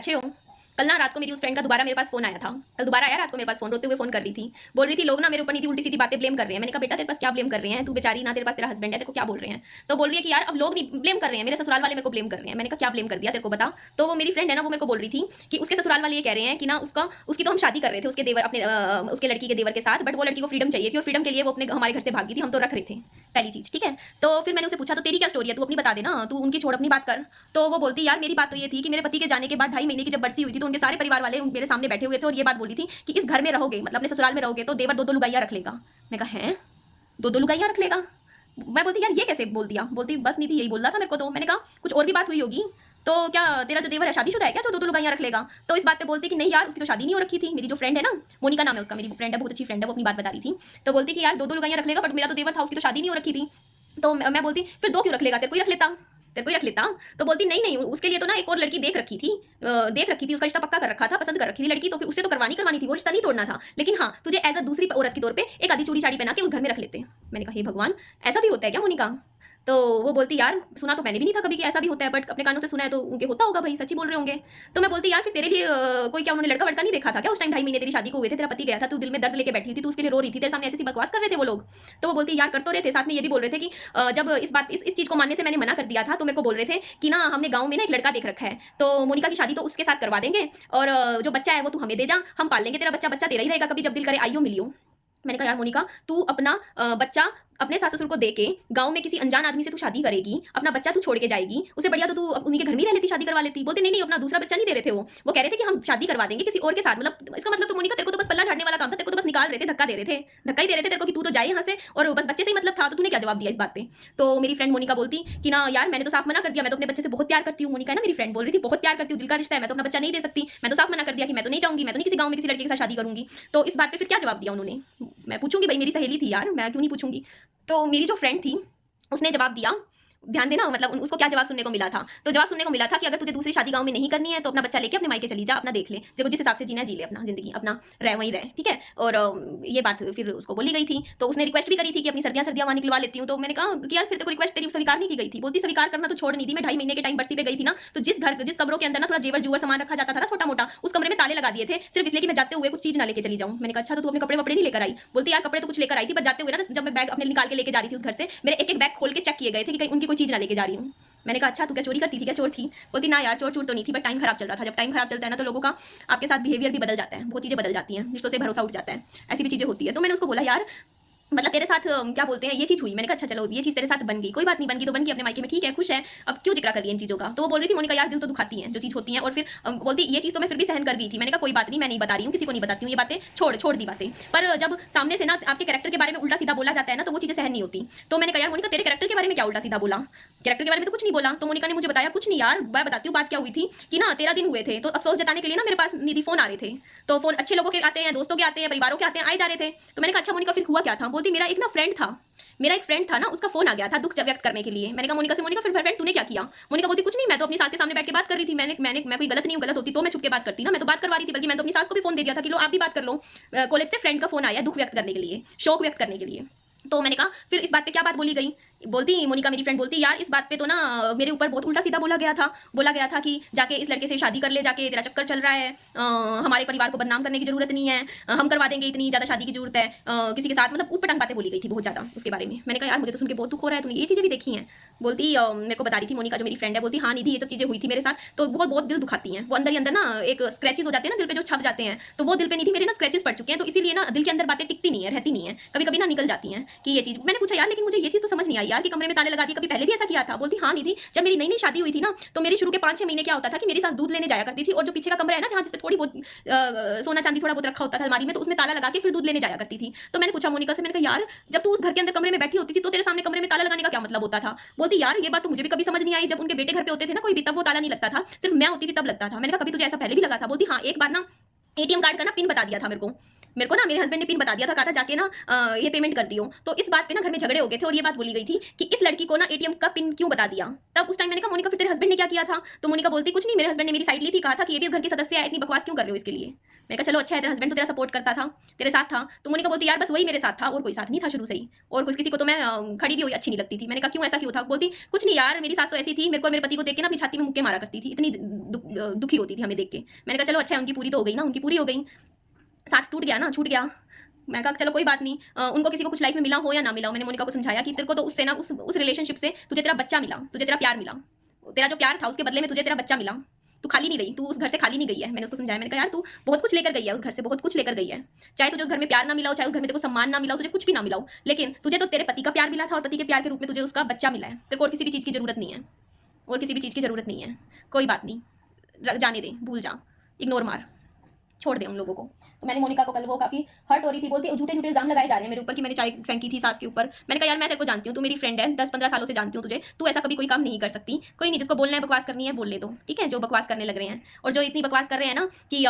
अच्छे हो? कल ना रात को मेरी उस फ्रेंड का दोबारा मेरे पास फ़ोन आया था। कल दोबारा आया रात को मेरे पास फ़ोन, रोते हुए फ़ोन कर रही थी। बोल रही थी लोग ना मेरे ऊपर नीति उल्टी-सीधी बातें ब्लेम कर रहे हैं। मैंने कहा बेटा तेरे पास क्या ब्लेम कर रहे हैं? तू बेचारी ना तेरे पास तेरा हस्बैंड है, तेरे को क्या बोल रहे हैं? तो बोल रही है कि यार अब लोग नहीं ब्लेम कर रहे हैं, मेरे ससुराल वाले मेरे को ब्लेम कर रहे हैं। मैंने कहा क्या ब्लेम कर दिया तेरे को बता? तो वो मेरी फ्रेंड है ना, वो मेरे को बोल रही थी कि उसके ससुराल वाले ये कह रहे हैं कि ना उसकी तो हम शादी कर रहे थे उसके देवर अपने उसके लड़की के देवर के साथ, बट वो लड़की को फ्रीडम चाहिए थी और फ्रीडम के लिए वो अपने हमारे घर से भाग गई थी, हम तो रख रहे थे। पहली चीज़, ठीक है? तो फिर मैंने उससे पूछा तो तेरी क्या स्टोरी है? तू अपनी बता दे ना, तू उनकी छोड़ अपनी बात कर। तो वो बोलती यार मेरी बात तो ये थी कि मेरे पति के जाने के बाद 2.5 महीने की जब बरसी हुई थी तो उनके सारे परिवार वाले मेरे सामने बैठे हुए थे और ये बात बोली थी कि इस घर में रहोगे, मतलब अपने ससुराल में रहोगे तो देवर 2-2 लुगाइयाँ रख लेगा। मैं कहा हैं? 2-2 लुगाइयाँ रख लेगा? मैं बोलती यार ये कैसे बोल दिया? बोलती बस नीति यही बोल रहा था मेरे को तो। मैंने कहा कुछ और भी बात हुई होगी, तो क्या तेरा जो देवर है शादीशुदा है क्या जो 2-2 लुगाइयाँ रख लेगा? तो इस बात पे बोलती कि नहीं यार उसकी तो शादी नहीं हो रखी थी। मेरी जो फ्रेंड है ना, मोनिका नाम है उसका, मेरी फ्रेंड है, बहुत अच्छी फ्रेंड है, वो अपनी बात बता रही थी। तो बोलती कि यार 2-2 लुगाइयाँ रख लेगा, बट मेरा तो देवर था उसकी तो शादी नहीं हो रखी थी। तो मैं बोलती फिर 2 क्यों रख लेगा? तेरे को ही रख लेता। तेरे को ही रख लेता। तो बोलती नहीं नहीं उसके लिए तो ना एक और लड़की देख रखी थी, उसका रिश्ता पक्का कर रखा था, पसंद कर रखी थी लड़की, तो फिर उससे तो करवानी थी, वो रिश्ता नहीं तोड़ना था, लेकिन हाँ तुझे एज अ दूसरी औरत के तौर पे एक आधी चूड़ी साड़ी पहना के उस घर में रख लेते। मैंने कहा हे भगवान, ऐसा भी होता है क्या मोनिका? तो वो बोलती यार सुना तो मैंने भी नहीं था कभी कि ऐसा भी होता है, बट अपने कानों से सुना है तो उनके होता होगा भाई, सच्ची बोल रहे होंगे। तो मैं बोलती यार फिर तेरे लिए कोई क्या उन्होंने लड़का वड़का नहीं देखा था क्या? उस टाइम 2.5 महीने तेरी शादी को हुए थे, तेरा पति गया था, तू दिल में दर्द लेके बैठी थी, तू उसके लिए रो रही थी, तेरे सामने ऐसी सी बकवास कर रहे थे वो लोग। तो वो बोलती यार कर तो रहे थे, साथ में ये भी बोल रहे थे कि जब इस चीज़ को मानने से मैंने मना कर दिया था तो मेरे को बोल रहे थे कि ना हमने गाँव में ना एक लड़का देख रखा है, तो मोनिका की शादी तो उसके साथ करवा देंगे और जो बच्चा है वो तू हमें दे जा, हम पाल लेंगे तेरा बच्चा, बच्चा तेरा ही रहेगा, कभी जब दिल करे आइयो मिलियो। मैंने कहा यार मोनिका तू अपना बच्चा अपने सास ससुर को देके गांव में किसी अनजान आदमी से तू शादी करेगी, अपना बच्चा तू छोड़ के जाएगी, उससे बढ़िया तो तू उन्हीं के घर में ही रह लेती, शादी करवा लेती। बोलते नहीं नहीं अपना दूसरा बच्चा नहीं दे रहे थे वो कह रहे थे कि हम शादी करवा देंगे किसी और के साथ। मतलब इसका मतलब तो मोनिका तेरे को तो बस पल्ला झाड़ने वाला काम था, तेरे को तो बस निकाल रहे थे, धक्का दे रहे थे, धक्का ही दे रहे थे तेरे को कि तू तो जाए यहाँ से, और बस बच्चे से ही मतलब था। तो तूने क्या जवाब दिया इस बात पे? तो मेरी फ्रेंड मोनिका बोलती कि ना यार मैंने तो साफ मना कर दिया, मैं तो अपने बच्चे से बहुत प्यार करती हूँ। मोनिका है ना मेरी फ्रेंड, बोल रही थी बहुत प्यार करती हूँ, दिल का रिश्ता है, मैं तो अपना बच्चा नहीं दे सकती, मैं तो साफ मना कर दिया कि मैं तो नहीं चाहूंगी, मैं तो नहीं किसी गाँव में किसी लड़के के साथ शादी करूंगी। तो इस बात पे फिर क्या जवाब दिया उन्होंने? मैं पूछूंगी भाई, मेरी सहेली थी यार, मैं क्यों नहीं पूछूंगी। तो मेरी जो फ्रेंड थी उसने जवाब दिया, ध्यान देना, मतलब उसको क्या जवाब सुनने को मिला था? तो जवाब सुनने को मिला था कि अगर तुझे दूसरी शादी गांव में नहीं करनी है तो अपना बच्चा लेके अपने मायके चली जा, अपना देख ले, देखो जिस हिसाब से जीना जी ले, अपना जिंदगी अपना रह वहीं रह, ठीक है। और ये बात फिर उसको बोली गई थी, तो उसने रिक्वेस्ट भी करी थी कि अपनी सर्दियां वहां निकलवा लेती हूँ। तो मैंने कहा कि यार फिर तेरे को रिक्वेस्ट तेरी स्वीकार नहीं की गई थी? बोलती स्वीकार करना तो छोड़ नहीं दी, मैं 2.5 महीने के टाइम बरसी पे गई थी ना, तो जिस कमरों के अंदर ना थोड़ा जेवर जुवर सामान रखा जाता था ना छोटा मोटा, उस कमरे में ताले लगा दिए थे सिर्फ इसलिए कि मैं जाते हुए कुछ चीज ना लेके चली जाऊँ। मैंने कहा अच्छा तो तू अपने कपड़े वपड़े नहीं लेकर आई? बोलती यार कपड़े तो कुछ लेकर आई थी, पर जाते हुए ना जब मैं बैग अपने निकाल के लेके जा रही थी उस घर से, मेरे एक एक बैग खोल के चेक किए गए थे कि कहीं उनकी कोई चीज ना लेके जा रही हूँ। मैंने कहा अच्छा तू क्या चोरी करती थी, क्या चोर थी? बोलती ना यार चोर तो नहीं थी, बट टाइम खराब चल रहा था। जब टाइम खराब चलता है ना तो लोगों का आपके साथ बिहेवियर भी बदल जाता है, बहुत चीज़ें बदल जाती हैं, रिश्तों से भरोसा उठ जाता है, ऐसी भी चीज़ें होती है। तो मैंने उसको बोला यार मतलब तेरे साथ क्या बोलते हैं ये चीज़ हुई। मैंने कहा अच्छा चलो ये चीज़ तेरे साथ बन गई, कोई बात नहीं, बन गई तो बन गई, अपने मायके में ठीक है, खुश है, अब क्यों जिक्र कर रही है इन चीज़ों का? तो वो बोल रही थी मोनिका यार दिल तो दुखाती हैं जो चीज़ होती है, और फिर बोलती ये चीज़ तो मैं फिर भी सहन कर गई थी। मैंने कहा कोई बात नहीं, मैं नहीं बता रही हूँ, किसी को नहीं बताती हूँ ये बातें, छोड़ दी बातें, पर जब सामने से ना आपके कैरेक्टर के बारे में उल्टा सीधा बोला जाता है ना तो वो चीज़ें सहन नहीं होती। तो मैंने कहा यार मोनिका तेरे कैरेक्टर के बारे में क्या उल्टा सीधा बोला? कैरेक्टर के बारे में तो कुछ नहीं बोला। तो मोनिका ने मुझे बताया कुछ नहीं यार, मैं बताती हूँ बात क्या हुई थी कि ना 13 दिन हुए थे, तो अफसोस जताने के लिए ना मेरे पास निधि फोन आ रहे थे, तो फोन अच्छे लोगों के आते हैं, दोस्तों के आते हैं, परिवारों के आते हैं, आए जा रहे थे। तो मैंने कहा अच्छा मोनिका फिर हुआ क्या था? बोलती मेरा एक फ्रेंड था ना, उसका फोन आ गया था दुख व्यक्त करने के लिए। मैंने कहा मोनिका से मोनिका फिर फ्रेंड तूने क्या किया? मोनिका बोलती कुछ नहीं, मैं तो अपनी सास के सामने बैठ के बात कर रही थी, मैं कोई गलत नहीं हूँ, गलत होती तो मैं छुप के बात करती ना, मैं तो बात करवा रही थी, बल्कि मैं तो अपनी सास को भी फोन दे दिया था कि लो आप भी बात कर लो, कॉलेज से फ्रेंड का फोन आया दुख व्यक्त करने के लिए, शोक व्यक्त करने के लिए। तो मैंने कहा फिर इस बात पे क्या बात बोली गई? बोलती मोनिका मेरी फ्रेंड बोलती यार इस बात पे तो ना मेरे ऊपर बहुत उल्टा सीधा बोला गया था कि जाके इस लड़के से शादी कर ले, जाके तेरा चक्कर चल रहा है, हमारे परिवार को बदनाम करने की जरूरत नहीं है, हम करवा देंगे, इतनी ज़्यादा शादी की जरूरत है, किसी के साथ, मतलब ऊटपटांग बातें बोली गई थी बहुत ज़्यादा उसके बारे में। मैंने कहा यार मुझे तो सुन के बहुत दुख हो रहा है, तूने ये चीज़ें भी देखी हैं? बोलती मेरे को बता रही थी मोनिका जो मेरी फ्रेंड है, बोलती हाँ निधि ये सब चीज़ें हुई थी मेरे साथ, तो बहुत बहुत दिल दुखाती हैं, वो अंदर ही अंदर ना एक स्क्रैचेस हो जाते हैं ना दिल पे जो छप जाते हैं, तो वो दिल पे निधि मेरे ना स्क्रैचेस पड़ चुके हैं, तो इसीलिए ना दिल के अंदर बातें टिकती नहीं है, रहती नहीं है, कभी कभी ना निकल जाती हैं कि ये चीज़। मैंने पूछा यार लेकिन मुझे ये चीज़ तो समझ नहीं आई यार कि कमरे में ताले लगा दिए, कभी पहले भी ऐसा किया था? बोलती हाँ निधि जब मेरी नई नई शादी हुई थी ना तो मेरे शुरू के 5-6 महीने क्या होता था कि मेरी सास दूध लेने जाया करती थी, और जो पीछे का कमरा है ना जहाँ जिसपे थोड़ी बहुत सोना चांदी थोड़ा बहुत रखा होता था अलमारी में, तो उसमें ताला लगा के फिर दूध लेने जाया करती थी। तो मैंने पूछा मोनिका से, मैंने कहा यार जब तू उस घर के अंदर कमरे में बैठी होती थी तो तेरे सामने कमरे में ताला लगाने का क्या मतलब होता था? बोलती यार ये बात तो मुझे भी कभी समझ नहीं आई, जब उनके बेटे घर पे होते थे ना कोई भी तब वो ताला नहीं लगता था, सिर्फ मैं होती थी तब लगता था। मैंने कहा कभी तुझे ऐसा पहले भी लगा था? बोलती हाँ एक बार ना एटीएम कार्ड का ना पिन बता दिया था मेरे को ना मेरे हस्बैंड ने पिन बता दिया था, कहा था जाके ना ये पेमेंट कर दियो। तो इस बात पे ना घर में झगड़े हो गए थे और ये बात बोली गई थी कि इस लड़की को ना एटीएम का पिन क्यों बता दिया। तब उस टाइम मैंने कहा मोनिका फिर तेरे हस्बैंड ने क्या किया था? तो मोनिका बोलती कुछ नहीं, मेरे हस्बैंड ने मेरी साइड ली थी, कहा था कि ये भी इस घर की सदस्य है, इतनी बकवास क्यों कर रहे हो इसके लिए? मैंने कहा चलो अच्छा है, तेरा हस्बैंड तो तेरा सपोर्ट करता था, तेरे साथ था। तो मोनिका बोलती यार बस वही मेरे साथ था और कोई साथ नहीं था शुरू से ही, और कुछ किसी को तो मैं खड़ी भी हुई अच्छी नहीं लगती थी। मैंने कहा क्यों, ऐसा क्यों था? बोलती कुछ नहीं यार, मेरी सास तो ऐसी थी, मेरे को और मेरे पति को देख के ना अपनी छाती में मुक्के मारा करती थी, इतनी दुखी होती थी हमें देख के। मैंने कहा चलो अच्छा है, उनकी पूरी तो हो गई ना, उनकी पूरी हो गई, साथ टूट गया ना, छूट गया। मैं कहा चलो कोई बात नहीं, उनको किसी को कुछ लाइफ में मिला हो या ना मिला हो, मैंने मोनिका को समझाया कि तेरे को तो उससे ना उस रिलेशनशिप से तुझे तेरा बच्चा मिला, तुझे तेरा प्यार मिला, तेरा जो प्यार था उसके बदले में तुझे तेरा बच्चा मिला, तू खाली नहीं गई, तू उस घर से खाली नहीं गई है। मैंने उसको समझाया, मैंने कहा यार तू बहुत कुछ लेकर गई है, उस घर से बहुत कुछ लेकर गई है, चाहे तुझे उस घर में प्यार ना मिला हो, चाहे उस घर में तेरे को सम्मान ना मिला हो, तुझे कुछ भी ना मिला हो, लेकिन तुझे तो तेरे पति का प्यार मिला था और पति के प्यार के रूप में तुझे उसका बच्चा मिला है। तेरे को और किसी भी चीज़ की जरूरत नहीं है, और किसी भी चीज़ की जरूरत नहीं है। कोई बात नहीं, जाने दे, भूल जा, इग्नोर मार, छोड़ दे उन लोगों को। तो मैंने मोनिका को कल, वो काफ़ी हर्ट हो रही थी, बोलती झूठे झूठे इल्जाम लगाए जा रहे हैं मेरे ऊपर कि मैंने चाय फेंकी थी सास के ऊपर। मैंने कहा यार मैं तेरे को जानती हूँ, तू मेरी फ्रेंड है, 10-15 सालों से जानती हूँ तुझे, तू ऐसा कभी कोई काम नहीं कर सकती। कोई नहीं, जिसको बोलना है बकवास करनी है बोल ले, तो ठीक है, जो बकवास करने लग रहे हैं और जो इतनी बकवास कर रहे हैं ना कि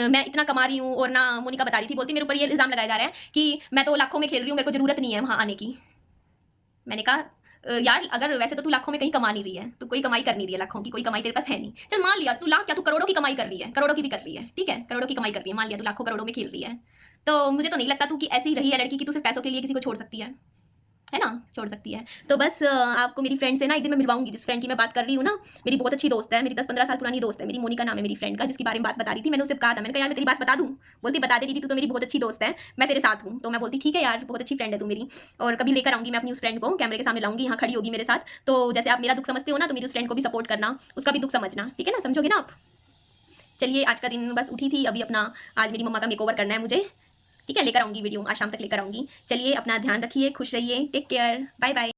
मैं इतना कमा रही हूँ, और ना मोनिका बता रही थी, बोलती मेरे ऊपर ये इल्जाम लगाया जा रहा है कि मैं तो लाखों में खेल रही हूँ, मेरे को जरूरत नहीं है वहाँ आने की। मैंने कहा यार अगर वैसे तो तू लाखों में कहीं कमा नहीं रही है, तो कोई कमाई कर नहीं रही है लाखों की, कोई कमाई तेरे पास है नहीं। चल मान लिया तू लाख क्या, तू करोड़ों की कमाई कर रही है, करोड़ों की भी कर रही है, ठीक है, करोड़ों की कमाई कर रही है, मान लिया तू लाखों करोड़ों में खेल रही है, तो मुझे तो नहीं लगता तू कि ऐसी ही रही है लड़की कि तू सिर्फ पैसों के लिए किसी को छोड़ सकती है ना, छोड़ सकती है। तो बस आपको मेरी फ्रेंड से ना एक दिन मैं मिलवाऊंगी, जिस फ्रेंड की मैं बात कर रही हूँ ना, मेरी बहुत अच्छी दोस्त है, मेरी 10-15 साल पुरानी दोस्त है, मेरी मोनिका नाम है मेरी फ्रेंड का, जिसके बारे में बात बता रही थी। मैंने उससे कहा था, मैंने कहा यार मैं तेरी बात बता दूँ? बोलती बता दे दीदी, तू तो मेरी बहुत अच्छी दोस्त है, मैं तेरे साथ हूँ। तो मैं बोलती ठीक है यार, बहुत अच्छी फ्रेंड है तू मेरी, और कभी लेकर आऊंगी मैं अपनी उस फ्रेंड को, कैमरे के सामने लाऊंगी, यहाँ खड़ी होगी मेरे साथ। तो जैसे आप मेरा दुख समझते हो ना, तो मेरी उस फ्रेंड को भी सपोर्ट करना, उसका भी दुख समझना, ठीक है ना, समझोगे ना आप? चलिए आज का दिन बस उठी थी अभी अपना, आज मेरी मम्मा का मेकओवर करना है मुझे, ठीक है, लेकर आऊंगी वीडियो, आज शाम तक लेकर आऊंगी। चलिए अपना ध्यान रखिए, खुश रहिए, टेक केयर, बाय बाय।